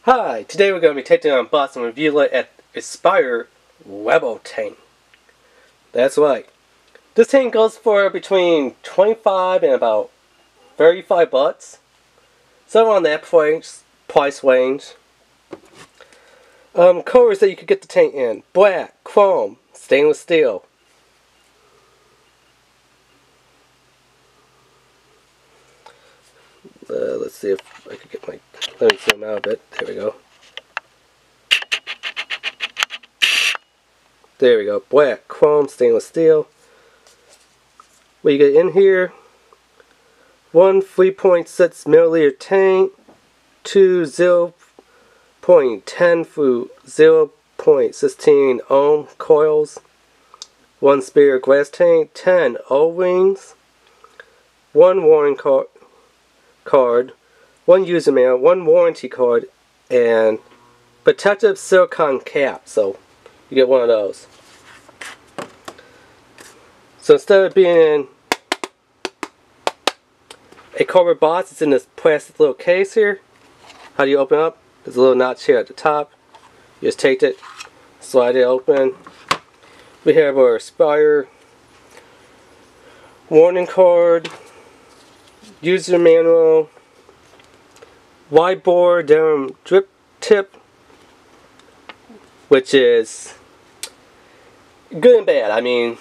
Hi, today we're going to be taking an unboxing review look at ASPiRE Revvo tank. That's right. This tank goes for between 25 and about 35 bucks. So around that price range. Colors that you could get the tank in: black, chrome, stainless steel. Let's see if I can get my... Let me zoom out a bit. There we go. There we go. Black, chrome, stainless steel. What you get in here: one 3.6 milliliter tank, two 0.10 through 0.16 ohm coils, one ASPiRE glass tank, 10 O-rings, one warranty card, one user manual, one warranty card, and protective silicone cap. So you get one of those. So instead of being in a cardboard box, it's in this plastic little case here. How do you open up? There's a little notch here at the top. You just take it, slide it open. We have our ASPiRE warning card, user manual, whiteboard down drip tip, which is good and bad. I mean,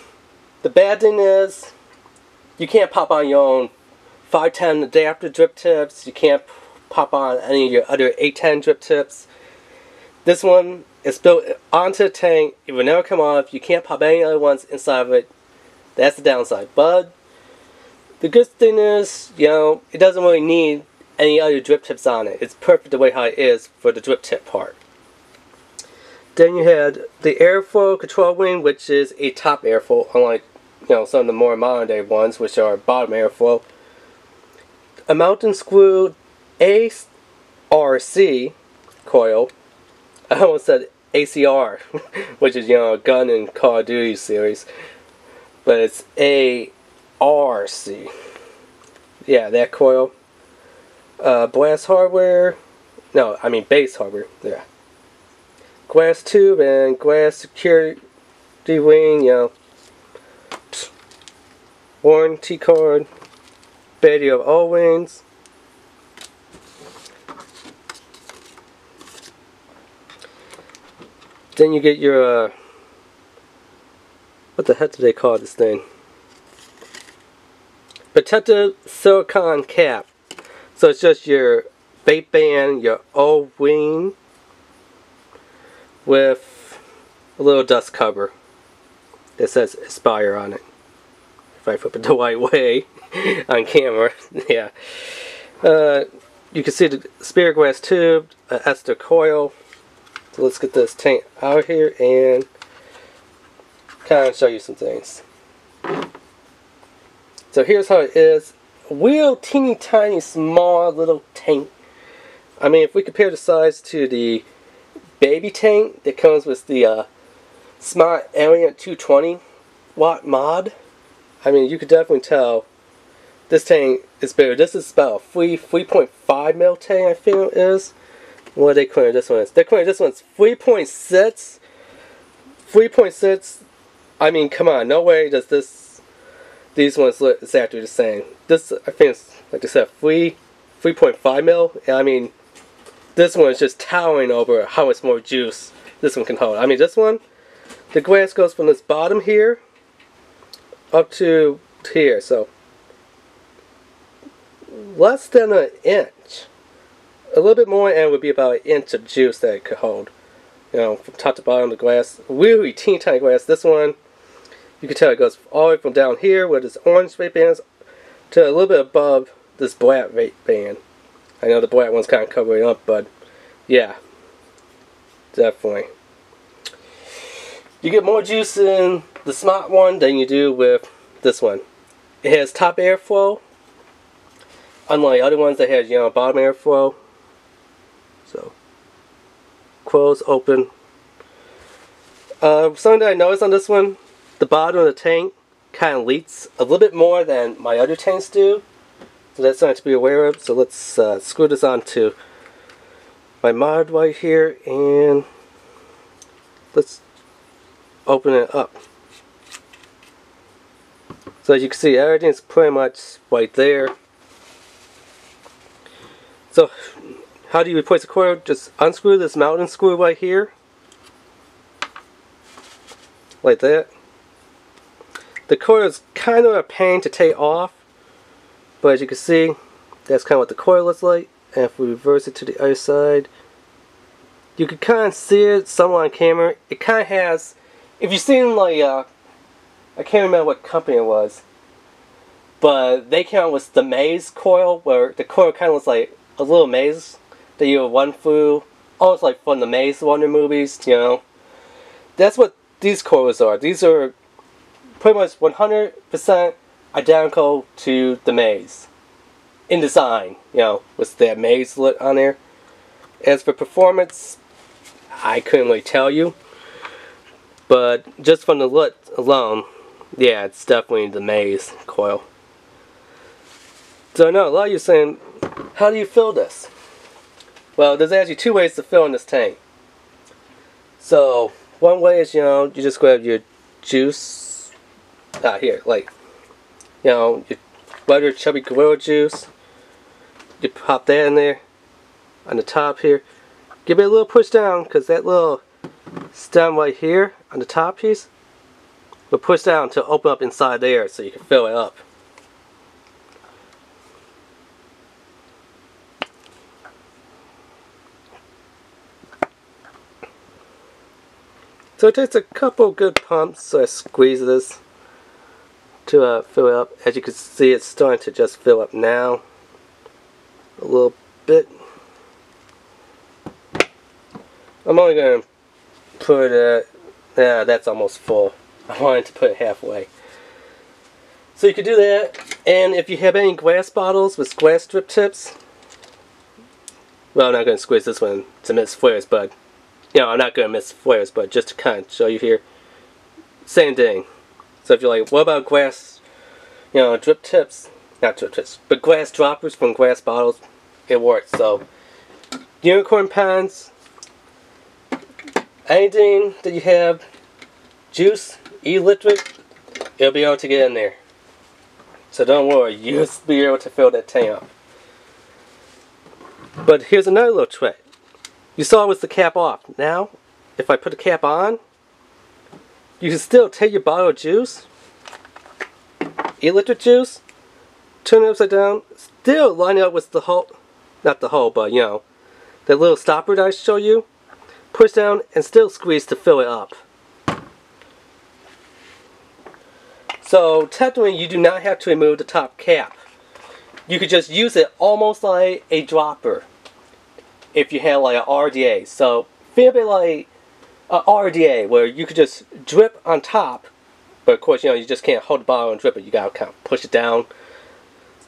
the bad thing is you can't pop on your own 510 adapter drip tips. You can't pop on any of your other 810 drip tips. This one is built onto the tank. It will never come off. You can't pop any other ones inside of it. That's the downside. But the good thing is, you know, it doesn't really need any other drip tips on it. It's perfect the way how it is for the drip tip part. Then you had the airflow control wing, which is a top airflow, unlike, you know, some of the more modern day ones, which are bottom airflow. A mountain screw ARC coil. I almost said ACR, which is, you know, a gun in Call of Duty series, but it's ARC. Yeah, that coil. Glass hardware. No, I mean base hardware. Yeah. Glass tube and glass security wing. You know. Warranty card. Battery of O-rings. Then you get your, what the heck do they call this thing? Protective silicone cap. So it's just your vape band, your O-ring, with a little dust cover that says ASPiRE on it. If I flip it the right way on camera, yeah. You can see the ASPiRE glass tube, ester coil. So let's get this tank out here and kind of show you some things. So here's how it is. A real teeny tiny small little tank. I mean, if we compare the size to the baby tank that comes with the Smart Alien 220 watt mod, I mean, you could definitely tell this tank is bigger. This is about a 3.5 mil tank, I feel it is. What are they calling this one? They're calling this one's 3.6. 3.6. I mean, come on, no way does these ones look exactly the same. This, I think, it's, like I said, 3.5 mil. I mean, this one is just towering over how much more juice this one can hold. I mean, this one, the glass goes from this bottom here up to here, so less than an inch. A little bit more and it would be about an inch of juice that it could hold. You know, from top to bottom of the glass. Really teeny tiny glass. This one, you can tell it goes all the way from down here where this orange vape band is to a little bit above this black vape band. I know the black one's kind of covering up, but yeah, definitely. You get more juice in the Smart one than you do with this one. It has top airflow, unlike other ones that has, you know, bottom airflow. So, close, open. Something that I noticed on this one, the bottom of the tank kind of leaks a little bit more than my other tanks do. So that's something to be aware of. So let's screw this onto my mod right here, and let's open it up. So as you can see, everything's pretty much right there. So how do you replace the coil? Just unscrew this mounting screw right here, like that. The coil is kind of a pain to take off, but as you can see, that's kind of what the coil looks like. And if we reverse it to the other side, you can kind of see it somewhat on camera. It kind of has, if you've seen like, I can't remember what company it was, but they came out with the maze coil, where the coil kind of looks like a little maze that you would run through, almost like from the Maze Runner movies, you know. That's what these coils are. These are pretty much 100% identical to the maze in design, you know, with that maze lit on there. As for performance, I couldn't really tell you, but just from the lit alone, yeah, it's definitely the maze coil. So I know a lot of you are saying, how do you fill this? Well, there's actually two ways to fill in this tank. So one way is, you know, you just grab your juice here, like, you know, your butter chubby gorilla juice. You pop that in there on the top here. Give it a little push down, because that little stem right here on the top piece will push down to open up inside there so you can fill it up. So it takes a couple good pumps, so I squeeze this to fill it up. As you can see, it's starting to just fill up now a little bit. I'm only going to put it, yeah, that's almost full. I wanted to put it halfway. So you can do that, and if you have any glass bottles with glass strip tips, well, I'm not going to squeeze this one to miss flares, but, you know, I'm not going to miss flares, but just to kind of show you here, same thing. So if you're like, what about glass, you know, drip tips, not drip tips, but glass droppers from glass bottles, it works. So, unicorn pens, anything that you have, juice, e-electric, it'll be able to get in there. So don't worry, you'll be able to fill that tank up. But here's another little trick. You saw with the cap off. Now, if I put the cap on, you can still take your bottle of juice, electric juice, turn it upside down, still line it up with the hole, not the hole, but you know, that little stopper that I showed you, push down and still squeeze to fill it up. So technically you do not have to remove the top cap. You could just use it almost like a dropper if you had like an RDA. So think of it like a RDA where you could just drip on top, but of course, you know, you just can't hold the bottle and drip it. You gotta kind of push it down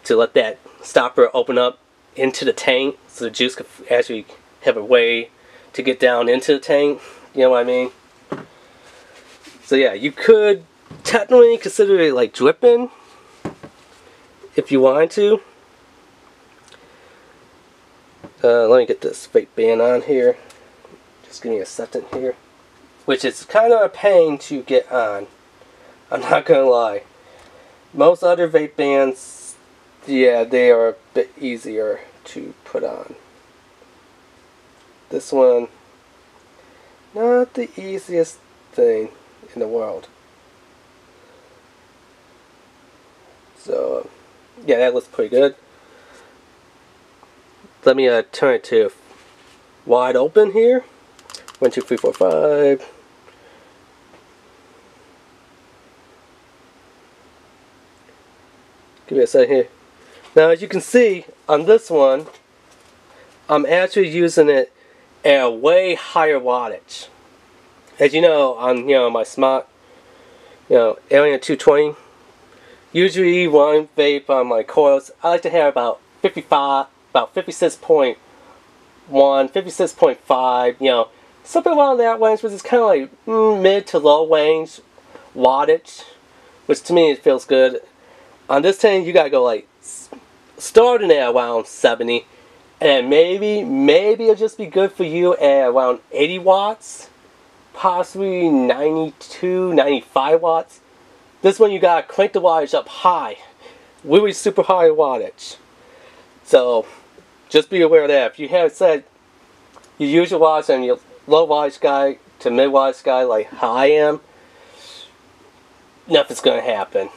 to let that stopper open up into the tank so the juice could actually have a way to get down into the tank. You know what I mean? So yeah, you could technically consider it like dripping if you wanted to. Let me get this vape band on here. Just give me a second here. Which is kind of a pain to get on. I'm not gonna lie. Most other vape bands, yeah, they are a bit easier to put on. This one, not the easiest thing in the world. So, yeah, that looks pretty good. Let me turn it to wide open here. 1, 2, 3, 4, 5. Give me a second here. Now, as you can see on this one, I'm actually using it at a way higher wattage. As you know, on my smart, Alien 220. Usually, when I vape on my coils, I like to have about 56.1, 56.5. Something around that range, which is kind of like mid to low range wattage, which to me it feels good. On this tank, you gotta go like starting at around 70 And maybe it'll just be good for you at around 80 watts, possibly 92, 95 watts. This one you gotta crank the wattage up high, really super high wattage. So just be aware of that. If you have set your usual wattage and your low wattage guy to mid wattage guy like how I am, nothing's gonna happen.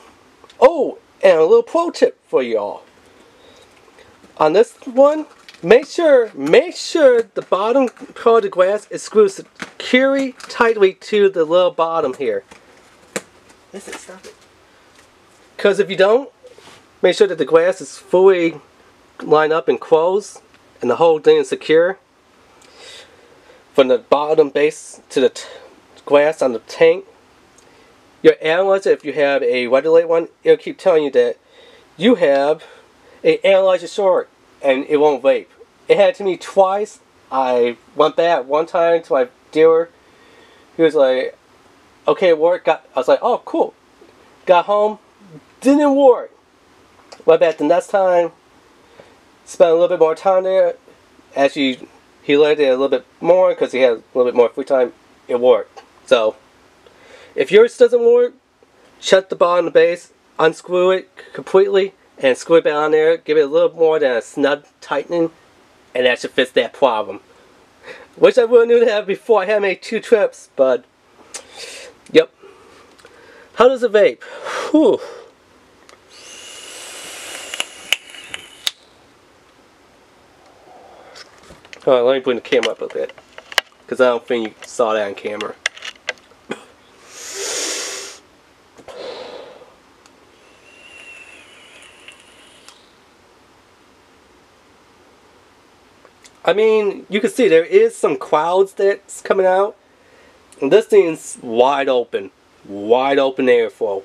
Oh, and a little pro tip for y'all. On this one, make sure the bottom part of the glass is screwed securely tightly to the little bottom here. Listen, stop it. Because if you don't, make sure that the glass is fully lined up and closed and the whole thing is secure. From the bottom base to the glass on the tank. Your analyzer, if you have a regulated one, it'll keep telling you that you have an analyzer short and it won't vape. It had to me twice. I went back one time to my dealer. He was like, okay, it worked. I was like, oh, cool. Got home, didn't work. Went back the next time, spent a little bit more time there. Actually, he let it a little bit more because he had a little bit more free time. It worked. So, if yours doesn't work, shut the bottom of the base, unscrew it completely, and screw it back on there. Give it a little more than a snug tightening, and that should fix that problem. Wish I would have knew that before I had made 2 trips, but yep. How does it vape? Whew. Alright, let me bring the camera up a bit, because I don't think you saw that on camera. I mean, you can see there is some clouds that's coming out. And this thing's wide open airflow.